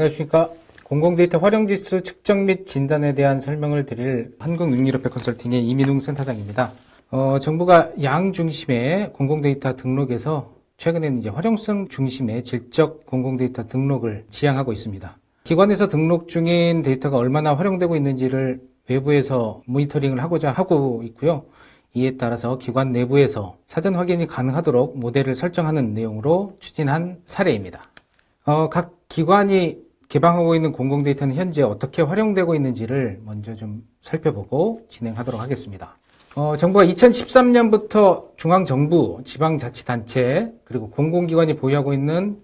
안녕하십니까. 공공데이터 활용지수 측정 및 진단에 대한 설명을 드릴 한국능률협회 컨설팅의 이민웅 센터장입니다. 정부가 양 중심의 공공데이터 등록에서 최근에는 이제 활용성 중심의 질적 공공데이터 등록을 지향하고 있습니다. 기관에서 등록 중인 데이터가 얼마나 활용되고 있는지를 외부에서 모니터링을 하고자 하고 있고요. 이에 따라서 기관 내부에서 사전 확인이 가능하도록 모델을 설정하는 내용으로 추진한 사례입니다. 각 기관이 개방하고 있는 공공데이터는 현재 어떻게 활용되고 있는지를 먼저 좀 살펴보고 진행하도록 하겠습니다. 정부가 2013년부터 중앙정부, 지방자치단체, 그리고 공공기관이 보유하고 있는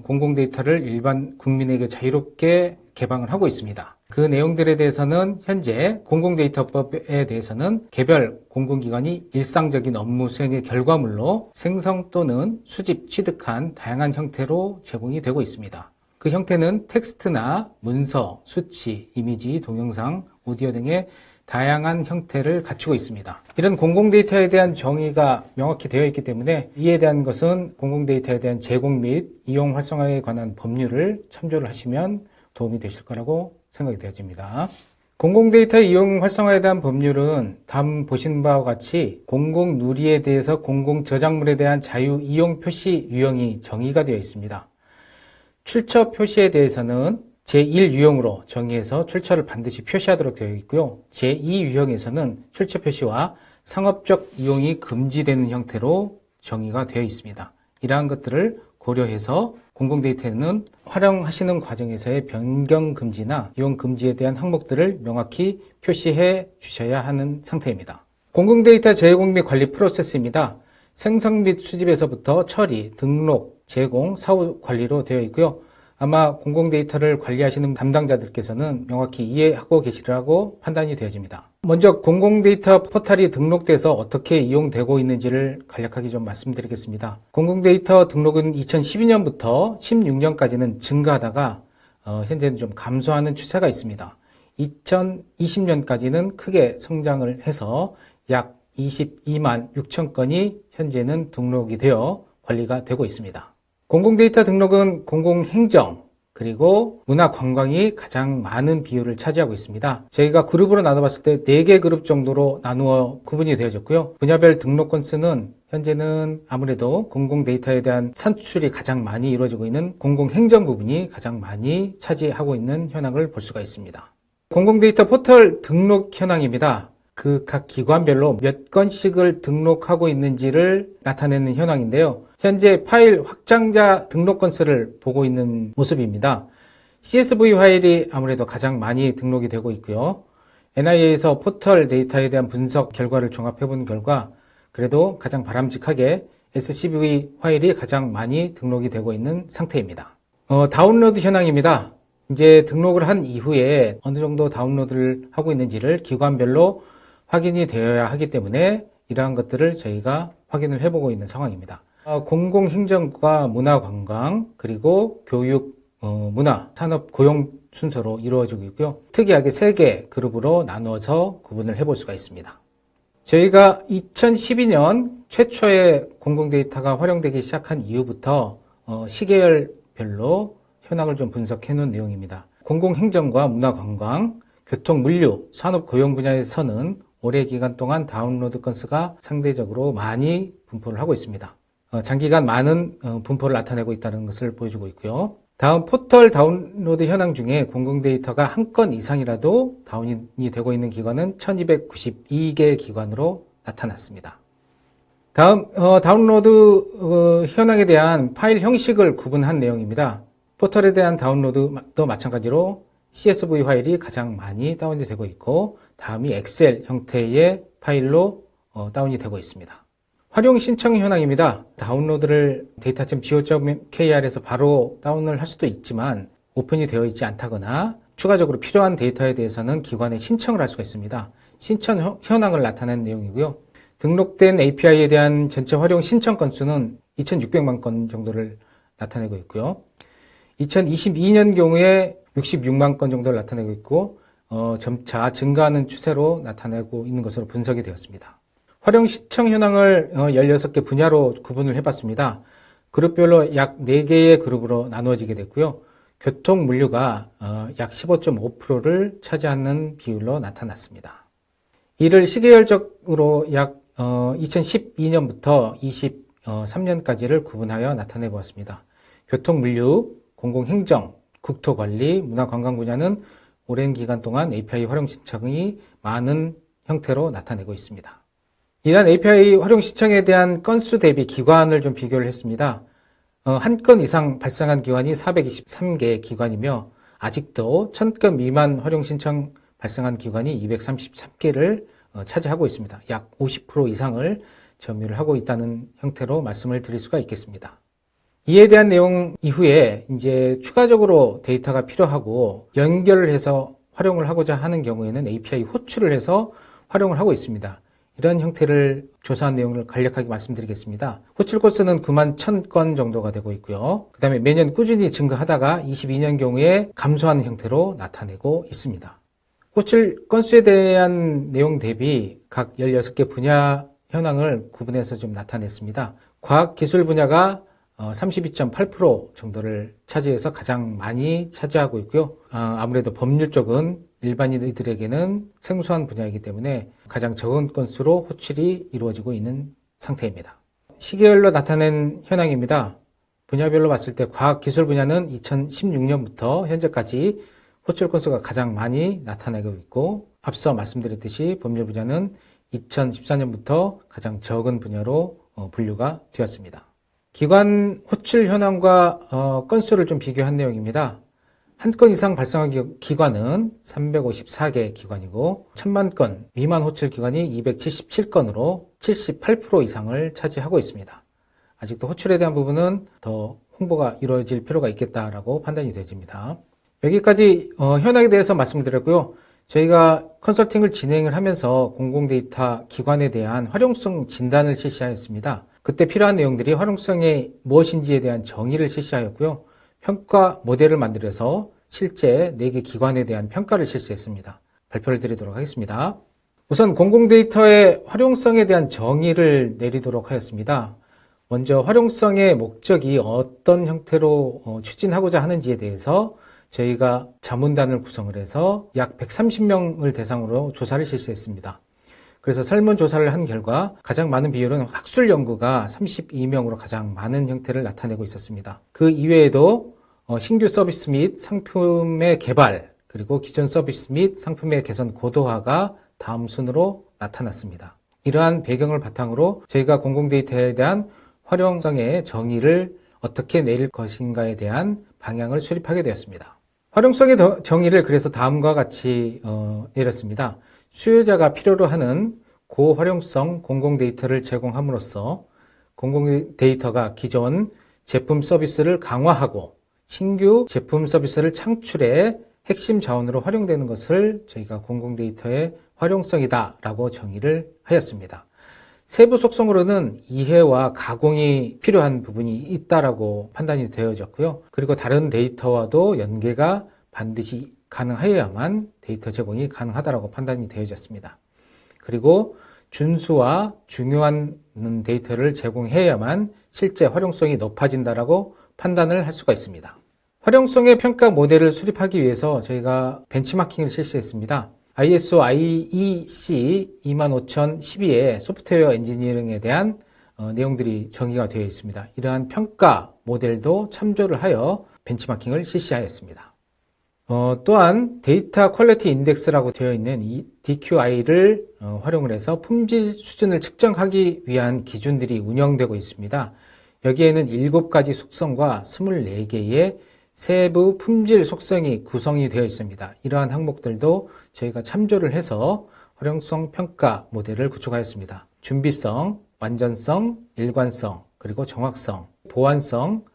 공공데이터를 일반 국민에게 자유롭게 개방을 하고 있습니다. 그 내용들에 대해서는 현재 공공데이터법에 대해서는 개별 공공기관이 일상적인 업무 수행의 결과물로 생성 또는 수집, 취득한 다양한 형태로 제공이 되고 있습니다. 그 형태는 텍스트나 문서, 수치, 이미지, 동영상, 오디오 등의 다양한 형태를 갖추고 있습니다. 이런 공공데이터에 대한 정의가 명확히 되어 있기 때문에 이에 대한 것은 공공데이터에 대한 제공 및 이용 활성화에 관한 법률을 참조를 하시면 도움이 되실 거라고 생각이 되어집니다. 공공데이터 이용 활성화에 대한 법률은 다음 보신 바와 같이 공공누리에 대해서 공공저작물에 대한 자유 이용 표시 유형이 정의가 되어 있습니다. 출처 표시에 대해서는 제1유형으로 정의해서 출처를 반드시 표시하도록 되어 있고요. 제2유형에서는 출처 표시와 상업적 이용이 금지되는 형태로 정의가 되어 있습니다. 이러한 것들을 고려해서 공공데이터는 활용하시는 과정에서의 변경 금지나 이용 금지에 대한 항목들을 명확히 표시해 주셔야 하는 상태입니다. 공공데이터 제공 및 관리 프로세스입니다. 생성 및 수집에서부터 처리, 등록, 제공, 사후 관리로 되어 있고요. 아마 공공데이터를 관리하시는 담당자들께서는 명확히 이해하고 계시리라고 판단이 되어집니다. 먼저 공공데이터 포털이 등록돼서 어떻게 이용되고 있는지를 간략하게 좀 말씀드리겠습니다. 공공데이터 등록은 2012년부터 16년까지는 증가하다가 현재는 좀 감소하는 추세가 있습니다. 2020년까지는 크게 성장을 해서 약 22만 6천 건이 현재는 등록이 되어 관리가 되고 있습니다. 공공데이터 등록은 공공행정 그리고 문화관광이 가장 많은 비율을 차지하고 있습니다. 저희가 그룹으로 나눠봤을 때 4개 그룹 정도로 나누어 구분이 되어졌고요. 분야별 등록 건수는 현재는 아무래도 공공데이터에 대한 산출이 가장 많이 이루어지고 있는 공공행정 부분이 가장 많이 차지하고 있는 현황을 볼 수가 있습니다. 공공데이터 포털 등록 현황입니다. 그 각 기관별로 몇 건씩을 등록하고 있는지를 나타내는 현황인데요. 현재 파일 확장자 등록 건수를 보고 있는 모습입니다. CSV 파일이 아무래도 가장 많이 등록이 되고 있고요. NIA에서 포털 데이터에 대한 분석 결과를 종합해 본 결과 그래도 가장 바람직하게 SCV 파일이 가장 많이 등록이 되고 있는 상태입니다. 다운로드 현황입니다. 이제 등록을 한 이후에 어느 정도 다운로드를 하고 있는지를 기관별로 확인이 되어야 하기 때문에 이러한 것들을 저희가 확인을 해보고 있는 상황입니다. 공공행정과 문화관광 그리고 교육, 문화, 산업, 고용 순서로 이루어지고 있고요. 특이하게 3개 그룹으로 나누어서 구분을 해볼 수가 있습니다. 저희가 2012년 최초의 공공데이터가 활용되기 시작한 이후부터 시계열별로 현황을 좀 분석해 놓은 내용입니다. 공공행정과 문화관광, 교통, 물류, 산업, 고용 분야에서는 오래 기간 동안 다운로드 건수가 상대적으로 많이 분포를 하고 있습니다. 장기간 많은 분포를 나타내고 있다는 것을 보여주고 있고요. 다음 포털 다운로드 현황 중에 공공데이터가 한 건 이상이라도 다운이 되고 있는 기관은 1292개 기관으로 나타났습니다. 다음 다운로드 현황에 대한 파일 형식을 구분한 내용입니다. 포털에 대한 다운로드도 마찬가지로 CSV 파일이 가장 많이 다운이 되고 있고 다음이 엑셀 형태의 파일로 다운이 되고 있습니다. 활용 신청 현황입니다. 다운로드를 data.go.kr에서 바로 다운을 할 수도 있지만 오픈이 되어 있지 않다거나 추가적으로 필요한 데이터에 대해서는 기관에 신청을 할 수가 있습니다. 신청 현황을 나타내는 내용이고요. 등록된 API에 대한 전체 활용 신청 건수는 2,600만 건 정도를 나타내고 있고요. 2022년 경우에 66만 건 정도를 나타내고 있고 점차 증가하는 추세로 나타내고 있는 것으로 분석이 되었습니다. 활용 신청 현황을 16개 분야로 구분을 해봤습니다. 그룹별로 약 4개의 그룹으로 나누어지게 됐고요. 교통 물류가 약 15.5%를 차지하는 비율로 나타났습니다. 이를 시계열적으로 약 2012년부터 23년까지를 구분하여 나타내 보았습니다. 교통 물류, 공공행정, 국토관리, 문화관광 분야는 오랜 기간 동안 API 활용 신청이 많은 형태로 나타내고 있습니다. 이러한 API 활용 신청에 대한 건수 대비 기관을 좀 비교를 했습니다. 한 건 이상 발생한 기관이 423개 기관이며 아직도 1000건 미만 활용 신청 발생한 기관이 233개를 차지하고 있습니다. 약 50% 이상을 점유를 하고 있다는 형태로 말씀을 드릴 수가 있겠습니다. 이에 대한 내용 이후에 이제 추가적으로 데이터가 필요하고 연결을 해서 활용을 하고자 하는 경우에는 API 호출을 해서 활용을 하고 있습니다. 이런 형태를 조사한 내용을 간략하게 말씀드리겠습니다. 호출 건수는 91,000건 정도가 되고 있고요. 그 다음에 매년 꾸준히 증가하다가 22년 경우에 감소하는 형태로 나타내고 있습니다. 호출 건수에 대한 내용 대비 각 16개 분야 현황을 구분해서 좀 나타냈습니다. 과학기술 분야가 32.8% 정도를 차지해서 가장 많이 차지하고 있고요. 아무래도 법률 쪽은 일반인들에게는 생소한 분야이기 때문에 가장 적은 건수로 호출이 이루어지고 있는 상태입니다. 시계열로 나타낸 현황입니다. 분야별로 봤을 때 과학기술 분야는 2016년부터 현재까지 호출 건수가 가장 많이 나타나고 있고, 앞서 말씀드렸듯이 법률 분야는 2014년부터 가장 적은 분야로 분류가 되었습니다. 기관 호출 현황과 건수를 좀 비교한 내용입니다. 한 건 이상 발생한 기관은 354개 기관이고 1000만 건 미만 호출 기관이 277건으로 78% 이상을 차지하고 있습니다. 아직도 호출에 대한 부분은 더 홍보가 이루어질 필요가 있겠다라고 판단이 되집니다. 여기까지 현황에 대해서 말씀드렸고요. 저희가 컨설팅을 진행을 하면서 공공데이터 기관에 대한 활용성 진단을 실시하였습니다. 그때 필요한 내용들이 활용성이 무엇인지에 대한 정의를 실시하였고요. 평가 모델을 만들어서 실제 4개 기관에 대한 평가를 실시했습니다. 발표를 드리도록 하겠습니다. 우선 공공데이터의 활용성에 대한 정의를 내리도록 하였습니다. 먼저 활용성의 목적이 어떤 형태로 추진하고자 하는지에 대해서 저희가 자문단을 구성을 해서 약 130명을 대상으로 조사를 실시했습니다. 그래서 설문조사를 한 결과 가장 많은 비율은 학술 연구가 32명으로 가장 많은 형태를 나타내고 있었습니다. 그 이외에도 신규 서비스 및 상품의 개발, 그리고 기존 서비스 및 상품의 개선 고도화가 다음 순으로 나타났습니다. 이러한 배경을 바탕으로 저희가 공공데이터에 대한 활용성의 정의를 어떻게 내릴 것인가에 대한 방향을 수립하게 되었습니다. 활용성의 정의를 그래서 다음과 같이 내렸습니다. 수요자가 필요로 하는 고활용성 공공데이터를 제공함으로써 공공데이터가 기존 제품 서비스를 강화하고 신규 제품 서비스를 창출해 핵심 자원으로 활용되는 것을 저희가 공공데이터의 활용성이다라고 정의를 하였습니다. 세부 속성으로는 이해와 가공이 필요한 부분이 있다라고 판단이 되어졌고요. 그리고 다른 데이터와도 연계가 반드시 가능하여야만 데이터 제공이 가능하다라고 판단이 되어졌습니다. 그리고 준수와 중요한 데이터를 제공해야만 실제 활용성이 높아진다라고 판단을 할 수가 있습니다. 활용성의 평가 모델을 수립하기 위해서 저희가 벤치마킹을 실시했습니다. ISO IEC 25012의 소프트웨어 엔지니어링에 대한 내용들이 정의가 되어 있습니다. 이러한 평가 모델도 참조를 하여 벤치마킹을 실시하였습니다. 또한 데이터 퀄리티 인덱스라고 되어 있는 이 DQI를 활용을 해서 품질 수준을 측정하기 위한 기준들이 운영되고 있습니다. 여기에는 7가지 속성과 24개의 세부 품질 속성이 구성이 되어 있습니다. 이러한 항목들도 저희가 참조를 해서 활용성 평가 모델을 구축하였습니다. 준비성, 완전성, 일관성, 그리고 정확성, 보완성,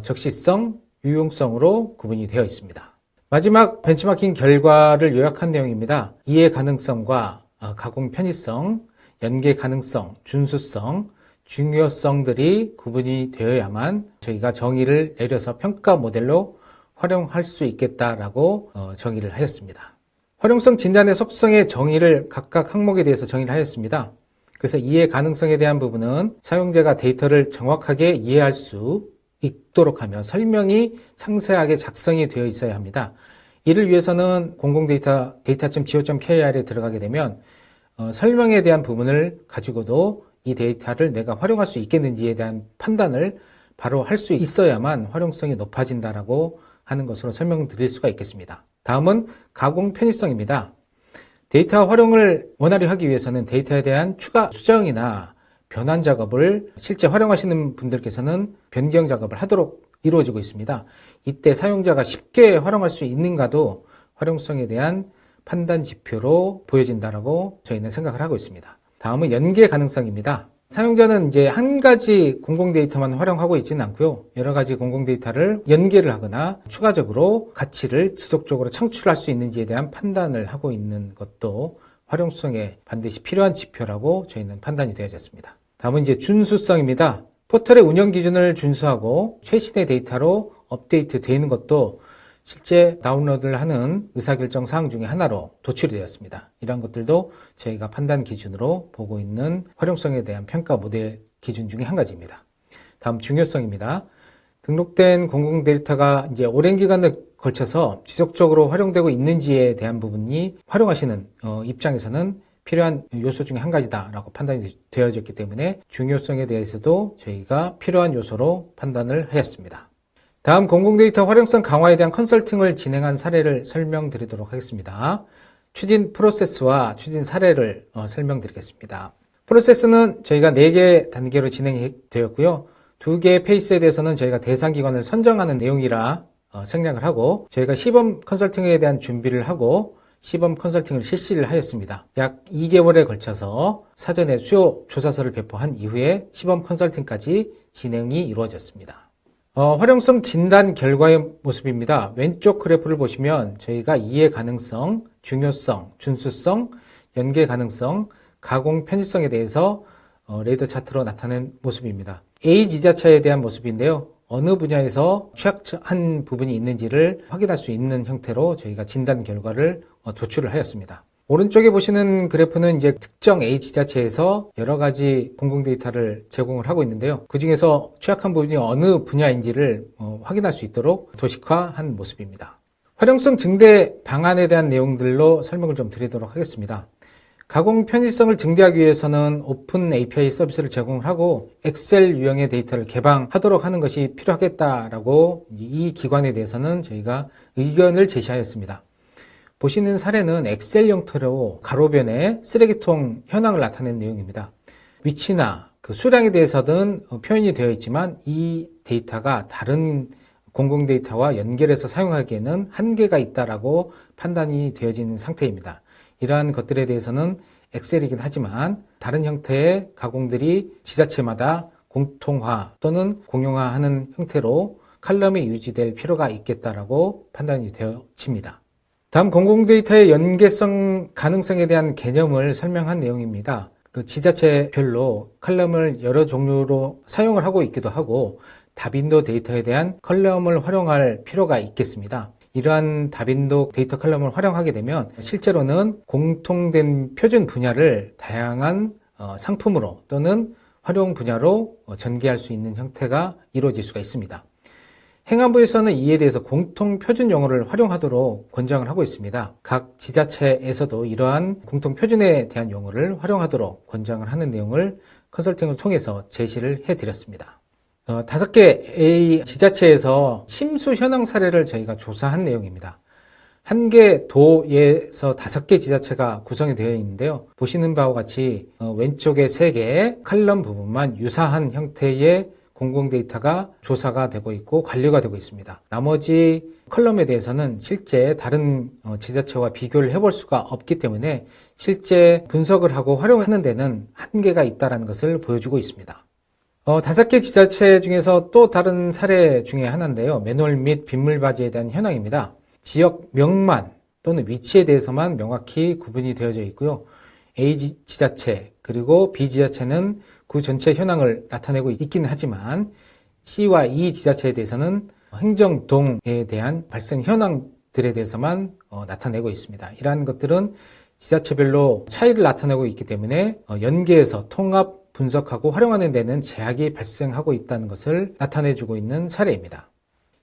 적시성, 유용성으로 구분이 되어 있습니다. 마지막 벤치마킹 결과를 요약한 내용입니다. 이해 가능성과 가공 편의성, 연계 가능성, 준수성, 중요성들이 구분이 되어야만 저희가 정의를 내려서 평가 모델로 활용할 수 있겠다라고 정의를 하였습니다. 활용성 진단의 속성의 정의를 각각 항목에 대해서 정의를 하였습니다. 그래서 이해 가능성에 대한 부분은 사용자가 데이터를 정확하게 이해할 수 읽도록 하며 설명이 상세하게 작성이 되어 있어야 합니다. 이를 위해서는 공공데이터 data.go.kr에 들어가게 되면 설명에 대한 부분을 가지고도 이 데이터를 내가 활용할 수 있겠는지에 대한 판단을 바로 할 수 있어야만 활용성이 높아진다라고 하는 것으로 설명드릴 수가 있겠습니다. 다음은 가공 편의성입니다. 데이터 활용을 원활히 하기 위해서는 데이터에 대한 추가 수정이나 변환 작업을 실제 활용하시는 분들께서는 변경 작업을 하도록 이루어지고 있습니다. 이때 사용자가 쉽게 활용할 수 있는가도 활용성에 대한 판단 지표로 보여진다라고 저희는 생각을 하고 있습니다. 다음은 연계 가능성입니다. 사용자는 이제 한 가지 공공 데이터만 활용하고 있지는 않고요. 여러 가지 공공 데이터를 연계를 하거나 추가적으로 가치를 지속적으로 창출할 수 있는지에 대한 판단을 하고 있는 것도 활용성에 반드시 필요한 지표라고 저희는 판단이 되어졌습니다. 다음은 이제 준수성입니다. 포털의 운영 기준을 준수하고 최신의 데이터로 업데이트 되는 것도 실제 다운로드를 하는 의사결정 사항 중에 하나로 도출이 되었습니다. 이러한 것들도 저희가 판단 기준으로 보고 있는 활용성에 대한 평가 모델 기준 중에 한 가지입니다. 다음 중요성입니다. 등록된 공공 데이터가 이제 오랜 기간에 걸쳐서 지속적으로 활용되고 있는지에 대한 부분이 활용하시는 입장에서는 필요한 요소 중에 한 가지다라고 판단이 되어졌기 때문에 중요성에 대해서도 저희가 필요한 요소로 판단을 하였습니다. 다음 공공데이터 활용성 강화에 대한 컨설팅을 진행한 사례를 설명드리도록 하겠습니다. 추진 프로세스와 추진 사례를 설명드리겠습니다. 프로세스는 저희가 4개 단계로 진행이 되었고요. 2개의 페이스에 대해서는 저희가 대상 기관을 선정하는 내용이라 생략을 하고 저희가 시범 컨설팅에 대한 준비를 하고 시범 컨설팅을 실시를 하였습니다. 약 2개월에 걸쳐서 사전에 수요 조사서를 배포한 이후에 시범 컨설팅까지 진행이 이루어졌습니다. 활용성 진단 결과의 모습입니다. 왼쪽 그래프를 보시면 저희가 이해 가능성, 중요성, 준수성, 연계 가능성, 가공 편의성에 대해서 레이더 차트로 나타낸 모습입니다. A 지자체에 대한 모습인데요. 어느 분야에서 취약한 부분이 있는지를 확인할 수 있는 형태로 저희가 진단 결과를 도출을 하였습니다. 오른쪽에 보시는 그래프는 이제 특정 A 지자체에서 여러 가지 공공 데이터를 제공을 하고 있는데요. 그 중에서 취약한 부분이 어느 분야인지를 확인할 수 있도록 도식화한 모습입니다. 활용성 증대 방안에 대한 내용들로 설명을 좀 드리도록 하겠습니다. 가공 편의성을 증대하기 위해서는 오픈 API 서비스를 제공하고 엑셀 유형의 데이터를 개방하도록 하는 것이 필요하겠다라고 이 기관에 대해서는 저희가 의견을 제시하였습니다. 보시는 사례는 엑셀 형태로 가로변에 쓰레기통 현황을 나타낸 내용입니다. 위치나 그 수량에 대해서는 표현이 되어 있지만 이 데이터가 다른 공공 데이터와 연결해서 사용하기에는 한계가 있다라고 판단이 되어지는 상태입니다. 이러한 것들에 대해서는 엑셀이긴 하지만 다른 형태의 가공들이 지자체마다 공통화 또는 공용화하는 형태로 칼럼이 유지될 필요가 있겠다라고 판단이 되어집니다. 다음 공공데이터의 연계성 가능성에 대한 개념을 설명한 내용입니다. 그 지자체별로 컬럼을 여러 종류로 사용을 하고 있기도 하고 다빈도 데이터에 대한 컬럼을 활용할 필요가 있겠습니다. 이러한 다빈도 데이터 컬럼을 활용하게 되면 실제로는 공통된 표준 분야를 다양한 상품으로 또는 활용 분야로 전개할 수 있는 형태가 이루어질 수가 있습니다. 행안부에서는 이에 대해서 공통 표준 용어를 활용하도록 권장을 하고 있습니다. 각 지자체에서도 이러한 공통 표준에 대한 용어를 활용하도록 권장을 하는 내용을 컨설팅을 통해서 제시를 해드렸습니다. 5개 A 지자체에서 침수 현황 사례를 저희가 조사한 내용입니다. 한 개 도에서 5개 지자체가 구성이 되어 있는데요. 보시는 바와 같이 왼쪽에 3개 칼럼 부분만 유사한 형태의 공공 데이터가 조사가 되고 있고 관리가 되고 있습니다. 나머지 컬럼에 대해서는 실제 다른 지자체와 비교를 해볼 수가 없기 때문에 실제 분석을 하고 활용하는 데는 한계가 있다는 것을 보여주고 있습니다. 5개 지자체 중에서 또 다른 사례 중에 하나인데요. 매뉴얼 및 빗물바지에 대한 현황입니다. 지역명만 또는 위치에 대해서만 명확히 구분이 되어져 있고요. A 지자체 그리고 B 지자체는 그 전체 현황을 나타내고 있기는 하지만 C와 E 지자체에 대해서는 행정동에 대한 발생 현황들에 대해서만 나타내고 있습니다. 이러한 것들은 지자체별로 차이를 나타내고 있기 때문에 연계해서 통합 분석하고 활용하는 데는 제약이 발생하고 있다는 것을 나타내주고 있는 사례입니다.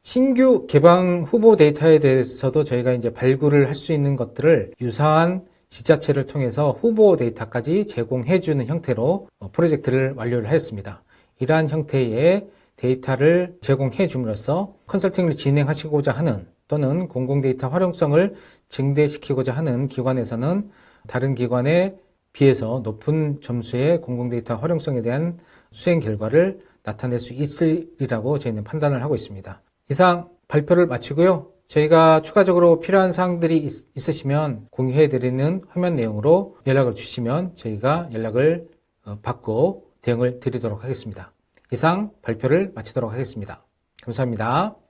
신규 개방 후보 데이터에 대해서도 저희가 이제 발굴을 할 수 있는 것들을 유사한 지자체를 통해서 후보 데이터까지 제공해주는 형태로 프로젝트를 완료를 하였습니다. 이러한 형태의 데이터를 제공해 줌으로써 컨설팅을 진행하시고자 하는 또는 공공데이터 활용성을 증대시키고자 하는 기관에서는 다른 기관에 비해서 높은 점수의 공공데이터 활용성에 대한 수행 결과를 나타낼 수 있으리라고 저희는 판단을 하고 있습니다. 이상 발표를 마치고요. 저희가 추가적으로 필요한 사항들이 있으시면 공유해드리는 화면 내용으로 연락을 주시면 저희가 연락을 받고 대응을 드리도록 하겠습니다. 이상 발표를 마치도록 하겠습니다. 감사합니다.